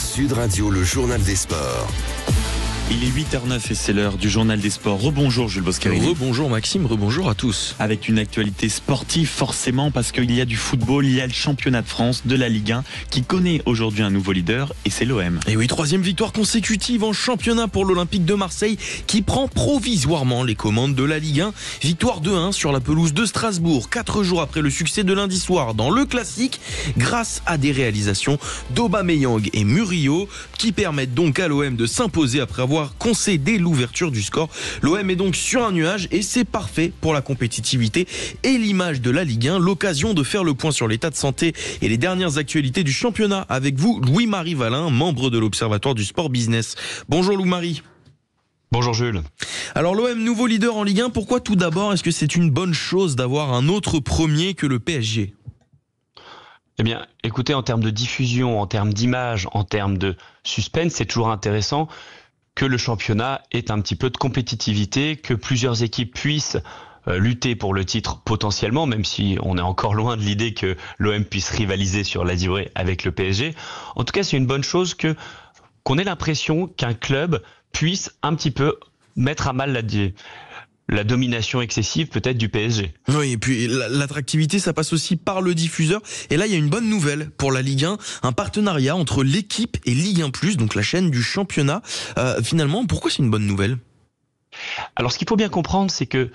Sud Radio, le journal des sports. Il est 8h09 et c'est l'heure du journal des sports. Rebonjour Jules Boscarini. Rebonjour Maxime, rebonjour à tous. Avec une actualité sportive forcément parce qu'il y a du football, il y a le championnat de France de la Ligue 1 qui connaît aujourd'hui un nouveau leader et c'est l'OM. Et oui, 3e victoire consécutive en championnat pour l'Olympique de Marseille qui prend provisoirement les commandes de la Ligue 1. Victoire 2-1 sur la pelouse de Strasbourg, 4 jours après le succès de lundi soir dans le classique, grâce à des réalisations d'Aubameyang et Murillo qui permettent donc à l'OM de s'imposer après avoir concédé l'ouverture du score. L'OM est donc sur un nuage et c'est parfait pour la compétitivité et l'image de la Ligue 1. L'occasion de faire le point sur l'état de santé et les dernières actualités du championnat avec vous, Louis-Marie Valin, membre de l'Observatoire du Sport Business. Bonjour Louis-Marie. Bonjour Jules. Alors l'OM, nouveau leader en Ligue 1, pourquoi tout d'abord est-ce que c'est une bonne chose d'avoir un autre premier que le PSG ? Eh bien, écoutez, en termes de diffusion, en termes d'image, en termes de suspense, c'est toujours intéressant que le championnat ait un petit peu de compétitivité, que plusieurs équipes puissent lutter pour le titre potentiellement, même si on est encore loin de l'idée que l'OM puisse rivaliser sur la durée avec le PSG. En tout cas, c'est une bonne chose qu'on ait l'impression qu'un club puisse un petit peu mettre à mal la domination excessive peut-être du PSG. Oui, et puis l'attractivité, ça passe aussi par le diffuseur. Et là, il y a une bonne nouvelle pour la Ligue 1, un partenariat entre l'équipe et Ligue 1+, donc la chaîne du championnat. Finalement, pourquoi c'est une bonne nouvelle ? Alors, ce qu'il faut bien comprendre, c'est que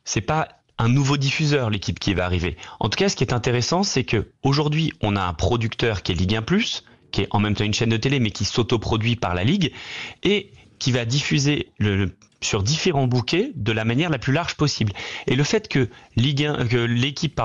c'est pas un nouveau diffuseur, l'équipe qui va arriver. En tout cas, ce qui est intéressant, c'est que aujourd'hui, on a un producteur qui est Ligue 1+, qui est en même temps une chaîne de télé, mais qui s'autoproduit par la Ligue, et qui va diffuser sur différents bouquets de la manière la plus large possible. Et le fait que l'équipe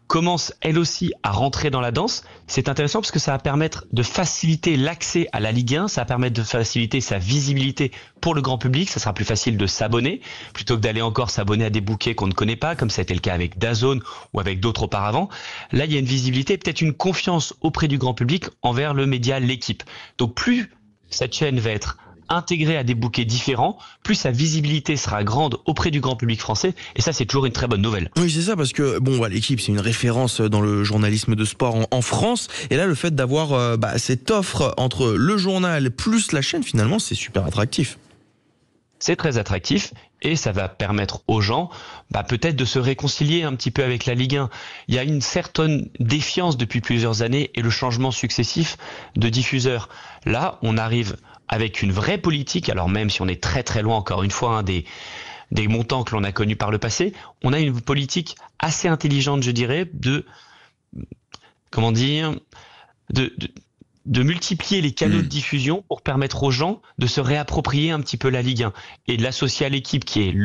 commence elle aussi à rentrer dans la danse, c'est intéressant parce que ça va permettre de faciliter l'accès à la Ligue 1, ça va permettre de faciliter sa visibilité pour le grand public, ça sera plus facile de s'abonner plutôt que d'aller encore s'abonner à des bouquets qu'on ne connaît pas, comme ça a été le cas avec DAZN ou avec d'autres auparavant. Là, il y a une visibilité, peut-être une confiance auprès du grand public envers le média, l'équipe. Donc plus cette chaîne va être intégrée à des bouquets différents, plus sa visibilité sera grande auprès du grand public français, et ça c'est toujours une très bonne nouvelle. Oui, c'est ça, parce que l'équipe c'est une référence dans le journalisme de sport en France, et là le fait d'avoir cette offre entre le journal plus la chaîne, finalement c'est super attractif. C'est très attractif et ça va permettre aux gens peut-être de se réconcilier un petit peu avec la Ligue 1. Il y a une certaine défiance depuis plusieurs années et le changement successif de diffuseurs. Là, on arrive avec une vraie politique, alors même si on est très très loin encore une fois des montants que l'on a connus par le passé, on a une politique assez intelligente, je dirais, de multiplier les canaux de diffusion pour permettre aux gens de se réapproprier un petit peu la Ligue 1 et de l'associer à l'équipe qui est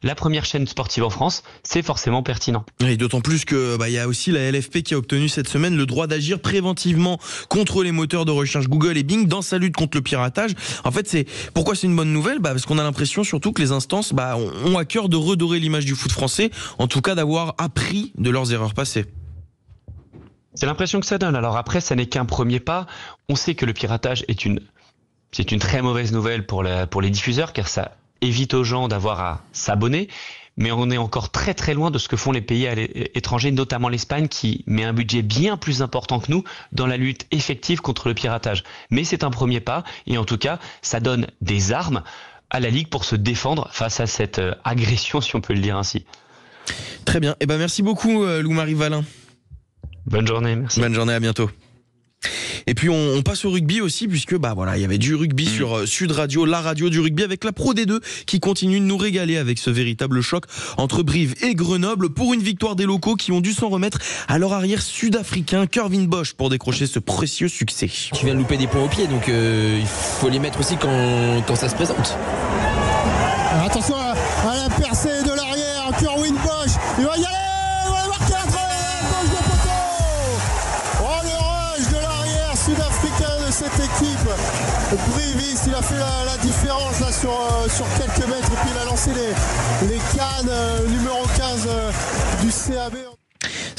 la première chaîne sportive en France, c'est forcément pertinent. Et d'autant plus que y a aussi la LFP qui a obtenu cette semaine le droit d'agir préventivement contre les moteurs de recherche Google et Bing dans sa lutte contre le piratage. En fait, pourquoi c'est une bonne nouvelle ? Parce qu'on a l'impression surtout que les instances ont à cœur de redorer l'image du foot français, en tout cas d'avoir appris de leurs erreurs passées. C'est l'impression que ça donne. Alors après, ça n'est qu'un premier pas. On sait que le piratage c'est une très mauvaise nouvelle pour les diffuseurs, car ça évite aux gens d'avoir à s'abonner. Mais on est encore très très loin de ce que font les pays étrangers, notamment l'Espagne, qui met un budget bien plus important que nous dans la lutte effective contre le piratage. Mais c'est un premier pas, et en tout cas, ça donne des armes à la Ligue pour se défendre face à cette agression, si on peut le dire ainsi. Très bien. Merci beaucoup, Louis-Marie Valin. Bonne journée, merci. Bonne journée, à bientôt. Et puis on passe au rugby aussi, puisque il y avait du rugby sur Sud Radio, la radio du rugby, avec la Pro D2 qui continue de nous régaler avec ce véritable choc entre Brive et Grenoble pour une victoire des locaux qui ont dû s'en remettre à leur arrière sud-africain Curvin Bosch pour décrocher ce précieux succès. Tu viens de louper des points au pied, donc il faut les mettre aussi quand ça se présente. Alors attention à la percée de l'arrière, Curvin Bosch, il va y aller. Sud-africain de cette équipe, Brivis, il a fait la différence là sur quelques mètres et puis il a lancé les cannes numéro 15 du CAB.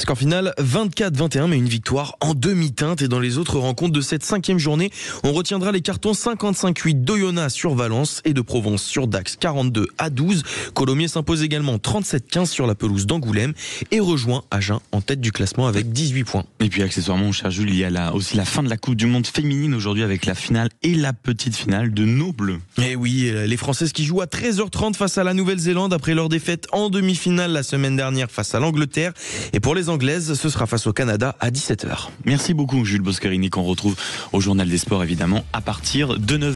Score final 24-21, mais une victoire en demi-teinte. Et dans les autres rencontres de cette 5e journée, on retiendra les cartons 55-8 d'Oyonnax sur Valence et de Provence sur Dax 42-12. Colomiers s'impose également 37-15 sur la pelouse d'Angoulême et rejoint Agen en tête du classement avec 18 points. Et puis accessoirement, mon cher Jules, il y a aussi la fin de la Coupe du Monde féminine aujourd'hui avec la finale et la petite finale de nos Bleus. Et oui, les Françaises qui jouent à 13h30 face à la Nouvelle-Zélande après leur défaite en demi-finale la semaine dernière face à l'Angleterre. Et pour les Anglaises, ce sera face au Canada à 17h. Merci beaucoup Jules Boscarini qu'on retrouve au Journal des Sports évidemment à partir de 9h.